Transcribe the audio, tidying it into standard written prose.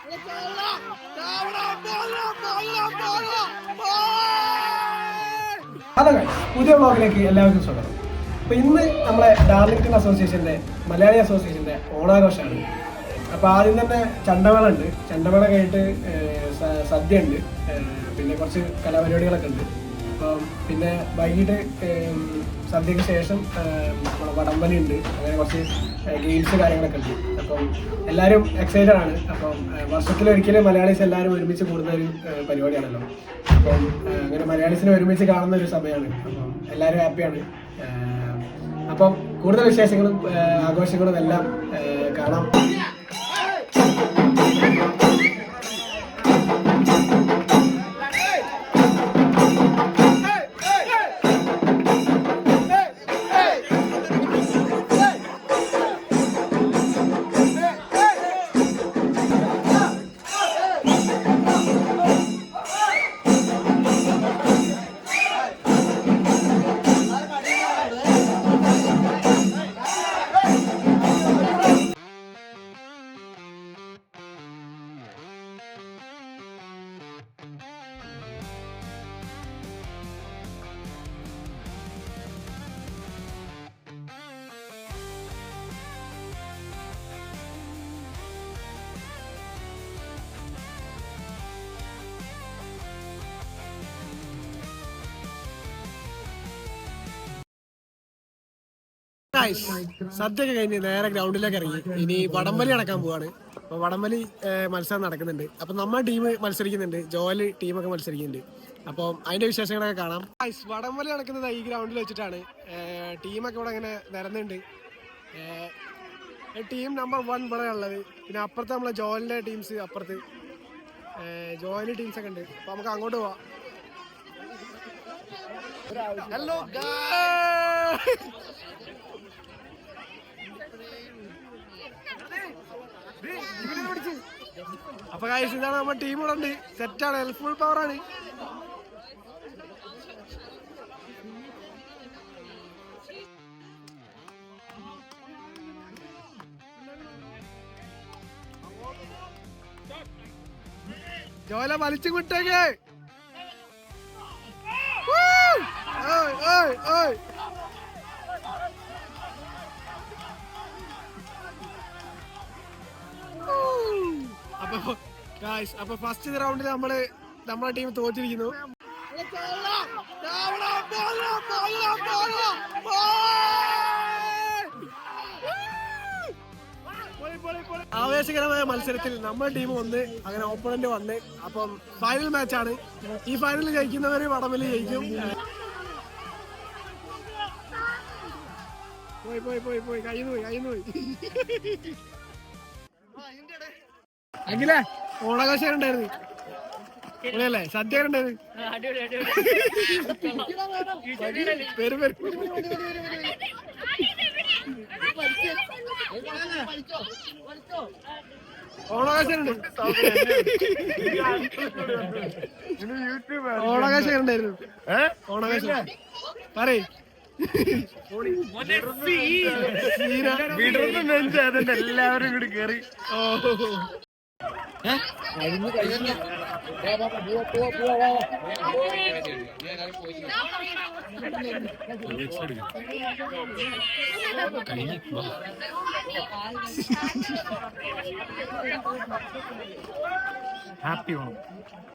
Hello guys, പുതിയ വ്ളോഗിലേക്ക് എല്ലാവർക്കും സ്വാഗതം. അപ്പോൾ ഇന്ന് നമ്മളെ ഡാർലിംഗ്ടൺ അസോസിയേഷൻ്റെ മലയാളി അസോസിയേഷൻ്റെ ഓണാഘോഷമാണ്. അപ്പോൾ ആദ്യം തന്നെ ചണ്ടമേള ഉണ്ട്. ചണ്ടമേള കഴിഞ്ഞിട്ട് സദ്യ ഉണ്ട്, പിന്നെ കുറച്ച് കലാപരിപാടികളൊക്കെ ഉണ്ട്. അപ്പം പിന്നെ വൈകിട്ട് സദ്യക്ക് ശേഷം നമ്മളെ വടംവലി ഉണ്ട്. അങ്ങനെ കുറച്ച് ഗെയിംസ് കാര്യങ്ങളൊക്കെ ഉണ്ട്. അപ്പം എല്ലാവരും എക്സൈറ്റഡ് ആണ്. അപ്പം വർഷത്തിലൊരിക്കലും മലയാളീസ് എല്ലാവരും ഒരുമിച്ച് കൂടുന്ന ഒരു പരിപാടിയാണല്ലോ. അപ്പം അങ്ങനെ മലയാളീസിനെ ഒരുമിച്ച് കാണുന്ന ഒരു സമയമാണ്. അപ്പം എല്ലാവരും ഹാപ്പിയാണ്. അപ്പം കൂടുതൽ വിശേഷങ്ങളും ആഘോഷങ്ങളും എല്ലാം കാണാം. സദ്യയൊക്കെ കഴിഞ്ഞ് നേരെ ഗ്രൗണ്ടിലേക്ക് ഇറങ്ങി. ഇനി വടംവലി നടക്കാൻ പോവാണ്. അപ്പൊ വടംവലി മത്സരം നടക്കുന്നുണ്ട്. അപ്പൊ നമ്മുടെ ടീം മത്സരിക്കുന്നുണ്ട്, ജോലി ടീമൊക്കെ മത്സരിക്കുന്നുണ്ട്. അപ്പം അതിന്റെ വിശേഷങ്ങളൊക്കെ കാണാം. വടംവലി നടക്കുന്നത് ഈ ഗ്രൗണ്ടിൽ വെച്ചിട്ടാണ്. ടീമൊക്കെ ഇവിടെ ഇങ്ങനെ നിരന്നുണ്ട്. ടീം നമ്പർ 1 ഇവിടെ ഉള്ളത്. പിന്നെ അപ്പുറത്ത് നമ്മളെ ജോലിന്റെ ടീംസ്, അപ്പുറത്ത് ജോലി ടീംസ് ഒക്കെ ഉണ്ട്. അപ്പൊ നമുക്ക് അങ്ങോട്ട് പോവാം. ഹലോ അപ്പൊ ഗൈസ്, ഇതാണ് നമ്മുടെ ടീം ഇവിടെ ഉണ്ട്. സെറ്റാണ്, ഫുൾ പവറാണ്. ജോല വലിച്ചു വിട്ടേക്ക്. അപ്പൊ ഫസ്റ്റ് റൗണ്ടിൽ നമ്മളെ ടീം തോറ്റിരിക്കുന്നു. ആവേശകരമായ മത്സരത്തിൽ നമ്മുടെ ടീം വന്ന്, അങ്ങനെ ഓപ്പണന്റ് വന്ന്. അപ്പം ഫൈനൽ മാച്ചാണ്. ഈ ഫൈനലിൽ ജയിക്കുന്നവര് വടംവലി ജയിക്കും. പോയി കയ്യിന്ന് പോയി. അഖിലേ, ഓണാഘോഷം ഉണ്ടായിരുന്നു അല്ലേ? സദ്യ ഉണ്ടായിരുന്നു. ഓണാഘോഷം ഉണ്ടായിരുന്നു. ഓണാഘോഷം പറയ്. എല്ലാവരും കൂടി കേറി. ഹാപ്പി ഓണം.